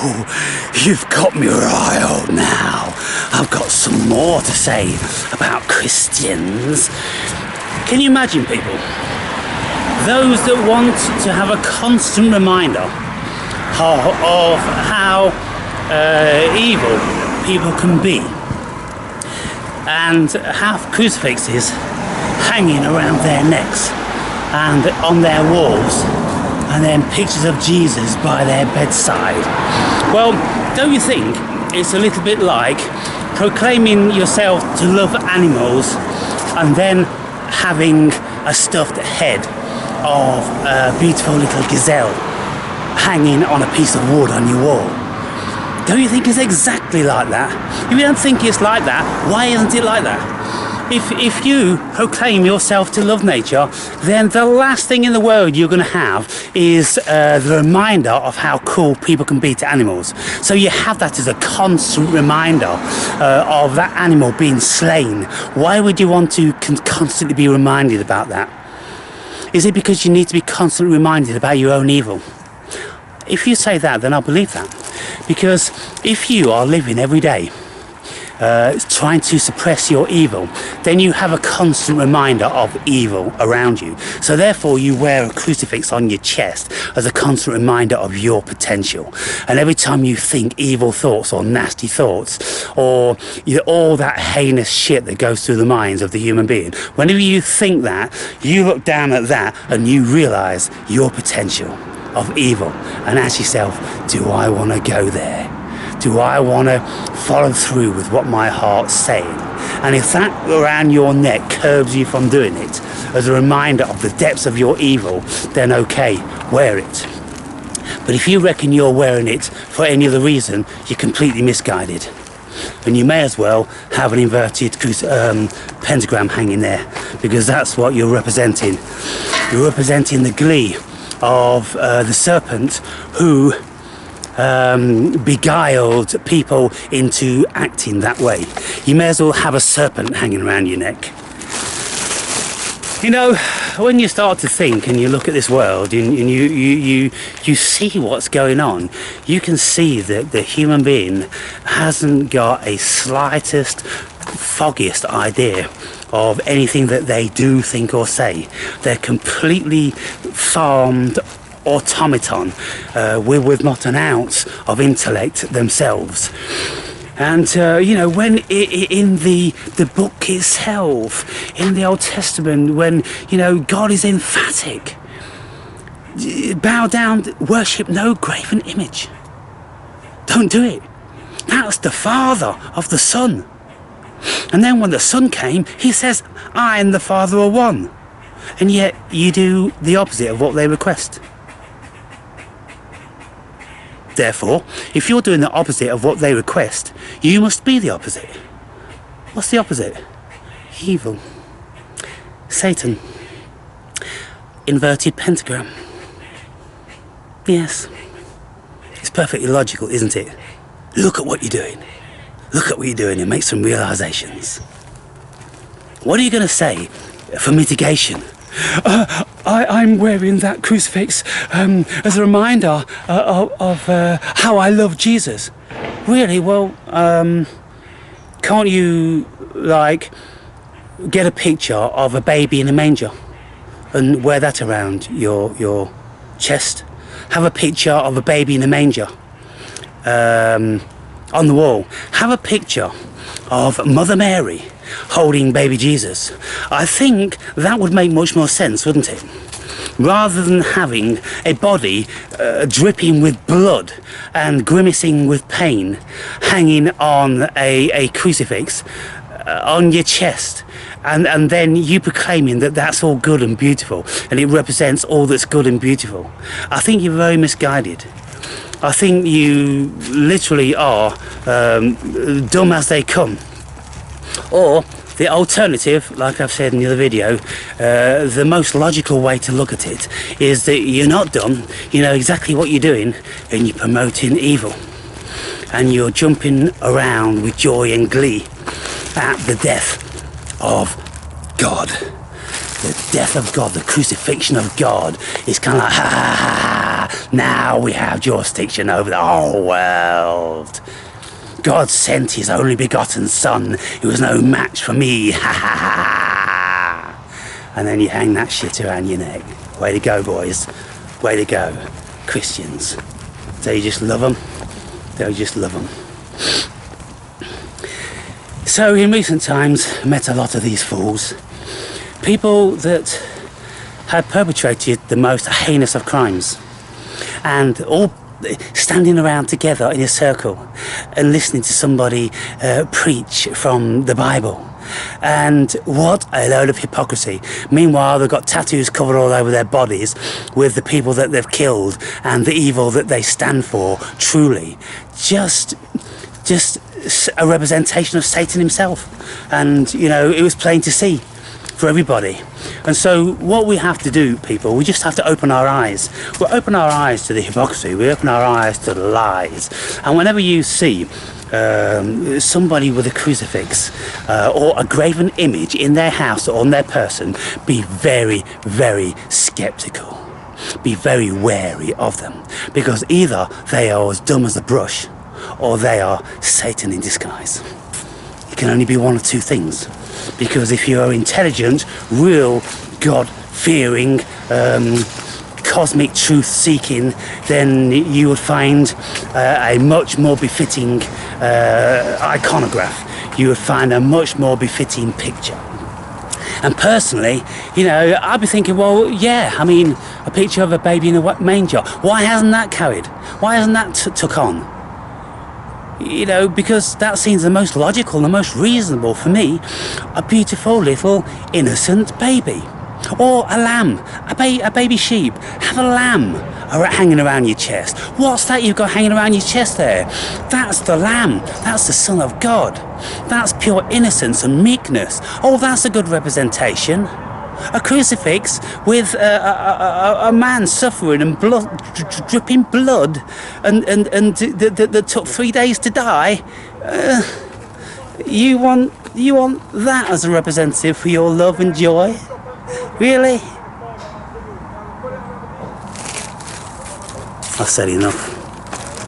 Oh, you've got me riled now. I've got some more to say about Christians. Can you imagine, people? Those that want to have a constant reminder of how evil people can be, and have crucifixes hanging around their necks and on their walls, and then pictures of Jesus by their bedside. Well, don't you think it's a little bit like proclaiming yourself to love animals and then having a stuffed head of a beautiful little gazelle hanging on a piece of wood on your wall? Don't you think it's exactly like that? If you don't think it's like that, why isn't it like that? If you proclaim yourself to love nature, then the last thing in the world you're going to have is the reminder of how cool people can be to animals. So you have that as a constant reminder of that animal being slain. Why would you want to constantly be reminded about that? Is it because you need to be constantly reminded about your own evil? If you say that, then I'll believe that. Because if you are living every day trying to suppress your evil, then you have a constant reminder of evil around you. So therefore you wear a crucifix on your chest as a constant reminder of your potential. And every time you think evil thoughts or nasty thoughts, or all that heinous shit that goes through the minds of the human being, whenever you think that, you look down at that and you realise your potential of evil and ask yourself, do I want to go there? Do I want to follow through with what my heart's saying? And if that around your neck curbs you from doing it as a reminder of the depths of your evil, then okay, wear it. But if you reckon you're wearing it for any other reason, you're completely misguided. And you may as well have an inverted pentagram hanging there, because that's what you're representing. You're representing the glee of the serpent who beguiled people into acting that way. You may as well have a serpent hanging around your neck. You know, when you start to think and you look at this world and you see what's going on, you can see that the human being hasn't got a slightest, foggiest idea of anything that they do, think or say. They're completely farmed automaton with not an ounce of intellect themselves. And you know, when in the book itself, in the Old Testament, when, you know, God is emphatic, bow down, worship no graven image. Don't do it. That's the Father of the Son. And then when the Son came, he says, I and the Father are one. And yet you do the opposite of what they request. Therefore, if you're doing the opposite of what they request, you must be the opposite. What's the opposite? Evil. Satan. Inverted pentagram. Yes. It's perfectly logical, isn't it? Look at what you're doing. Look at what you're doing and make some realizations. What are you going to say for mitigation? I'm wearing that crucifix as a reminder of how I love Jesus. Really? Well, can't you, like, get a picture of a baby in a manger and wear that around your chest? Have a picture of a baby in a manger on the wall. Have a picture of Mother Mary holding baby Jesus. I think that would make much more sense, wouldn't it? Rather than having a body dripping with blood and grimacing with pain hanging on a crucifix on your chest, and then you proclaiming that that's all good and beautiful and it represents all that's good and beautiful. I think you're very misguided. I think you literally are dumb as they come. Or the alternative, like I've said in the other video, the most logical way to look at it is that you're not dumb, you know exactly what you're doing, and you're promoting evil. And you're jumping around with joy and glee at the death of God. The death of God, the crucifixion of God is kind of like, ha ha ha ha, Now we have jurisdiction over the whole world. God sent his only begotten son. He was no match for me. Ha ha ha. And then you hang that shit around your neck. Way to go, boys. Way to go. Christians. Don't you just love them? Don't you just love them? So in recent times, I met a lot of these fools. People that had perpetrated the most heinous of crimes. And all standing around together in a circle and listening to somebody preach from the Bible. And what a load of hypocrisy. Meanwhile, they've got tattoos covered all over their bodies with the people that they've killed and the evil that they stand for. Truly, just a representation of Satan himself. And, you know, it was plain to see for everybody. And so what we have to do, people, we just have to open our eyes. We open our eyes to the hypocrisy. We open our eyes to the lies. And whenever you see somebody with a crucifix or a graven image in their house or on their person, be very, very skeptical. Be very wary of them, because either they are as dumb as a brush or they are Satan in disguise. It can only be one of two things, because if you are intelligent, real, God-fearing, cosmic truth-seeking, then you would find a much more befitting iconograph. You would find a much more befitting picture. And personally, you know, I'd be thinking, well, yeah, I mean, a picture of a baby in a manger. Why hasn't that carried? Why hasn't that took on? You know, because that seems the most logical, the most reasonable for me. A beautiful little innocent baby. Or a lamb, a baby sheep. Have a lamb hanging around your chest. What's that you've got hanging around your chest there? That's the lamb. That's the Son of God. That's pure innocence and meekness. Oh, that's a good representation. A crucifix with a man suffering and blood, dripping blood, and that took 3 days to die. You want that as a representative for your love and joy? Really? I've said enough.